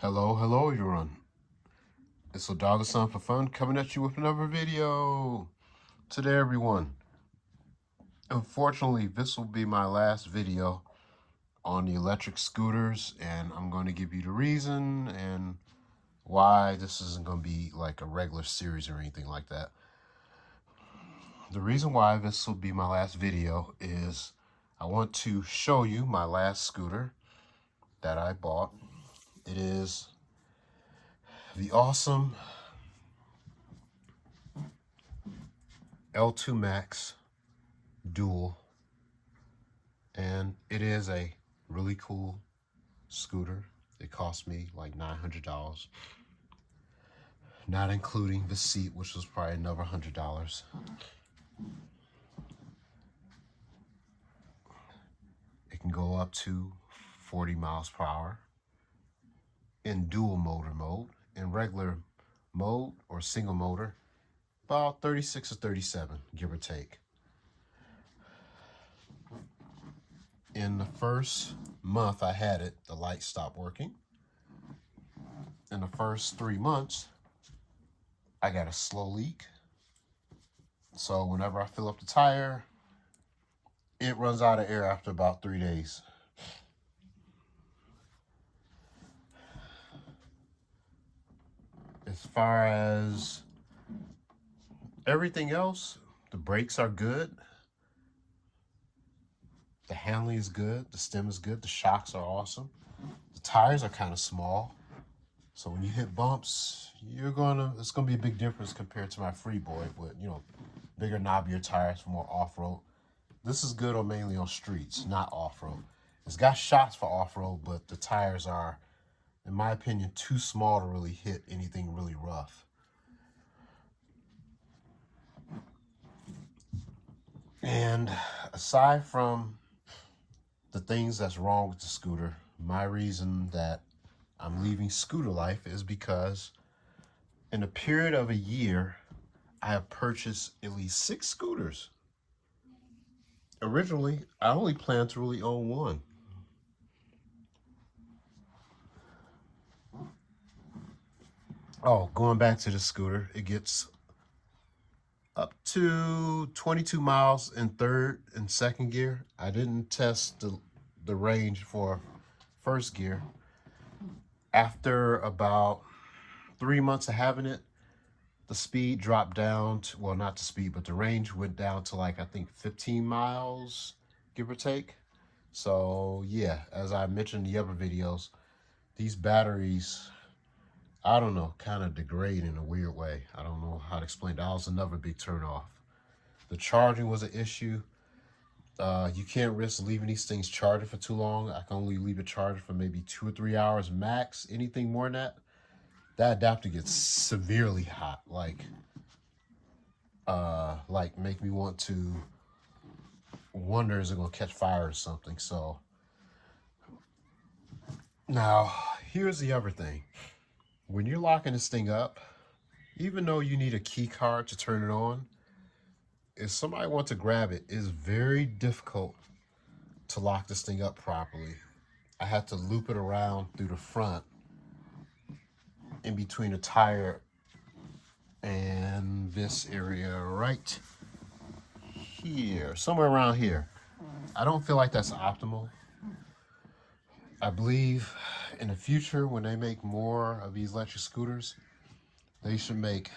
Hello everyone. It's a Dog Son for Fun coming at you with another video. Today everyone, unfortunately this will be my last video on the electric scooters, and I'm going to give you the reason and why this isn't going to be like a regular series or anything like that. The reason why this will be my last video is I want to show you my last scooter that I bought. It is the awesome L2 Max Dual, and it is a really cool scooter. It cost me like $900, not including the seat, which was probably another $100. It can go up to 40 miles per hour in dual motor mode. In regular mode or single motor, about 36 or 37, give or take. In the first month I had it, the light stopped working. In the first 3 months, I got a slow leak. So whenever I fill up the tire, it runs out of air after about 3 days. As far as everything else, the brakes are good. The handling is good. The stem is good. The shocks are awesome. The tires are kind of small. So when you hit bumps, it's gonna be a big difference compared to my Freeboy with, bigger, knobbier tires for more off-road. This is good mainly on streets, not off-road. It's got shots for off-road, but the tires are, in my opinion, too small to really hit anything really rough. And aside from the things that's wrong with the scooter, my reason that I'm leaving Scooter Life is because in a period of a year, I have purchased at least 6 scooters. Originally, I only planned to really own one. Oh, going back to the scooter, it gets up to 22 miles in third and second gear. I didn't test the range for first gear. After about 3 months of having it, the speed dropped down to, well, not the speed, but the range went down to like, I think 15 miles, give or take. So yeah, as I mentioned in the other videos, these batteries, I don't know, kind of degrade in a weird way. I don't know how to explain. That was another big turn off. The charging was an issue. You can't risk leaving these things charging for too long. I can only leave it charging for maybe 2 or 3 hours max. Anything more than that adapter gets severely hot. Like make me want to wonder, is it gonna catch fire or something? So now here's the other thing. When you're locking this thing up, even though you need a key card to turn it on, if somebody wants to grab it, it's very difficult to lock this thing up properly. I had to loop it around through the front in between the tire and this area right here, somewhere around here. I don't feel like that's optimal. I believe in the future, when they make more of these electric scooters, they should make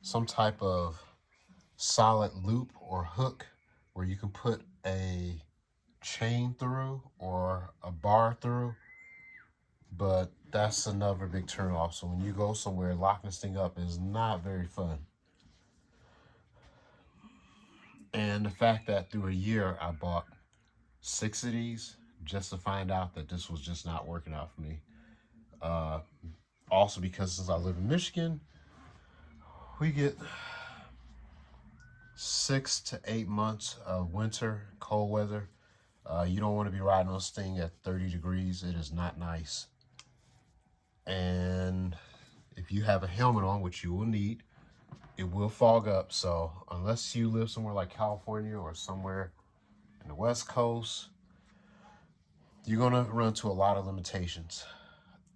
some type of solid loop or hook where you can put a chain through or a bar through. But that's another big turn off. So when you go somewhere, locking this thing up is not very fun. And the fact that through a year I bought 6 of these just to find out that this was just not working out for me. Also because since I live in Michigan, we get 6 to 8 months of winter, cold weather. You don't want to be riding on this thing at 30 degrees. It is not nice. And if you have a helmet on, which you will need, it will fog up. So unless you live somewhere like California or somewhere in the West Coast, you're gonna run into a lot of limitations.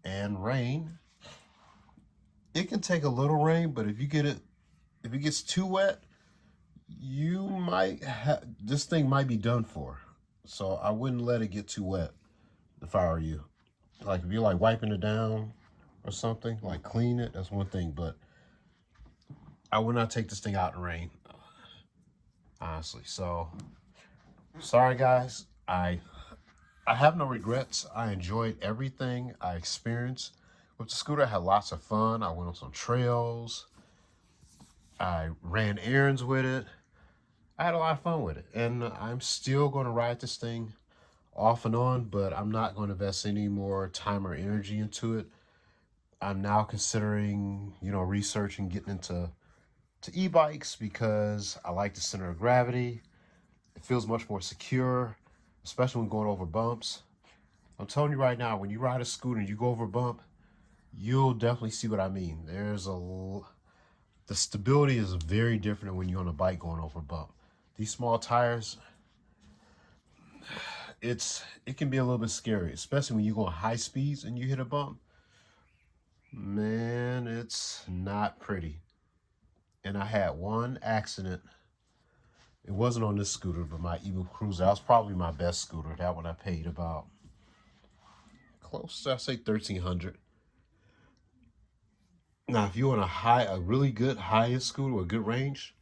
and rain. It can take a little rain, but if it gets too wet, you might have, this thing might be done for. So I wouldn't let it get too wet if I were you. Like if you're like wiping it down or something, like clean it, that's one thing. But I would not take this thing out in the rain, honestly. So sorry guys. I have no regrets. I enjoyed everything I experienced with the scooter. I had lots of fun. I went on some trails. I ran errands with it. I had a lot of fun with it. And I'm still going to ride this thing off and on, but I'm not going to invest any more time or energy into it. I'm now considering, researching getting into e-bikes because I like the center of gravity. It feels much more secure, especially when going over bumps. I'm telling you right now, when you ride a scooter and you go over a bump, you'll definitely see what I mean. The stability is very different when you're on a bike going over a bump. These small tires, it can be a little bit scary, especially when you go at high speeds and you hit a bump. Man, it's not pretty. And I had one accident. It wasn't on this scooter, but my e-move cruiser. That was probably my best scooter. That one I paid about close to, I say, $1,300. Now, if you want a really good high-end scooter with good range,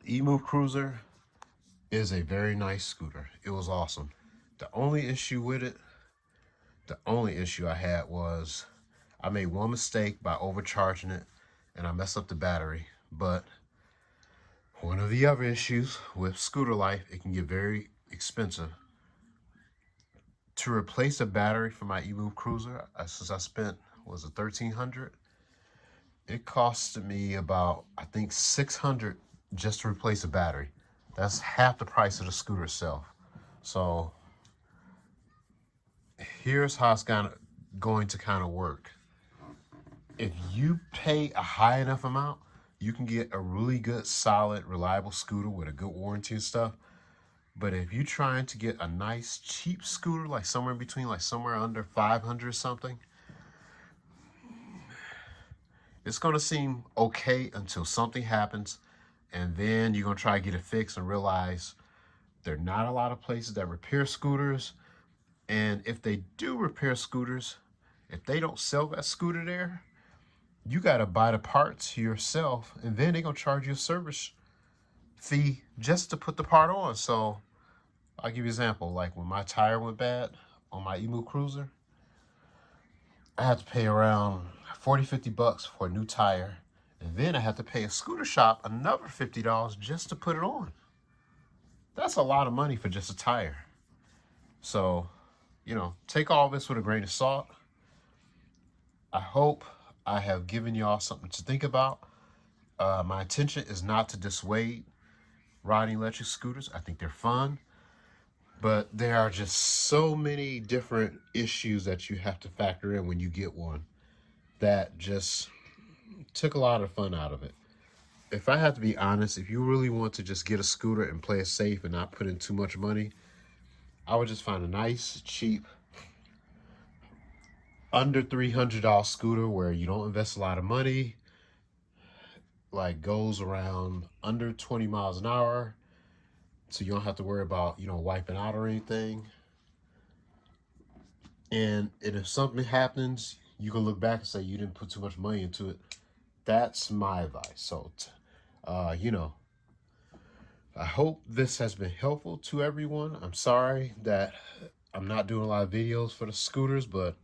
e-move cruiser is a very nice scooter. It was awesome. The only issue I had was I made one mistake by overcharging it and I messed up the battery. But one of the other issues with scooter life, it can get very expensive. To replace a battery for my e-move cruiser, since I spent, was it $1,300? It costed me about, I think, $600 just to replace a battery. That's half the price of the scooter itself. So here's how it's going to kind of work. If you pay a high enough amount, you can get a really good, solid, reliable scooter with a good warranty and stuff. But if you're trying to get a nice, cheap scooter, like somewhere in between, like somewhere under 500 something, it's going to seem okay until something happens. And then you're going to try to get it fixed and realize there are not a lot of places that repair scooters. And if they do repair scooters, if they don't sell that scooter there, you got to buy the parts yourself. And then they're going to charge you a service fee just to put the part on. So I'll give you an example. Like when my tire went bad on my e-move cruiser, I had to pay around $40-50 for a new tire. And then I had to pay a scooter shop another $50 just to put it on. That's a lot of money for just a tire. So, take all this with a grain of salt. I hope I have given y'all something to think about. My intention is not to dissuade riding electric scooters. I think they're fun. But there are just so many different issues that you have to factor in when you get one that just took a lot of fun out of it. If I have to be honest, if you really want to just get a scooter and play it safe and not put in too much money, I would just find a nice, cheap, under $300 scooter where you don't invest a lot of money, like goes around under 20 miles an hour, so you don't have to worry about, wiping out or anything. And if something happens, you can look back and say you didn't put too much money into it. That's my advice. So, I hope this has been helpful to everyone. I'm sorry that I'm not doing a lot of videos for the scooters, but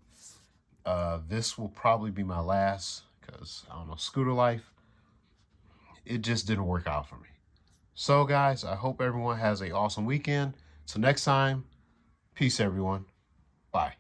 this will probably be my last because, I don't know, scooter life, it just didn't work out for me. So, guys, I hope everyone has an awesome weekend. Till next time, peace, everyone. Bye.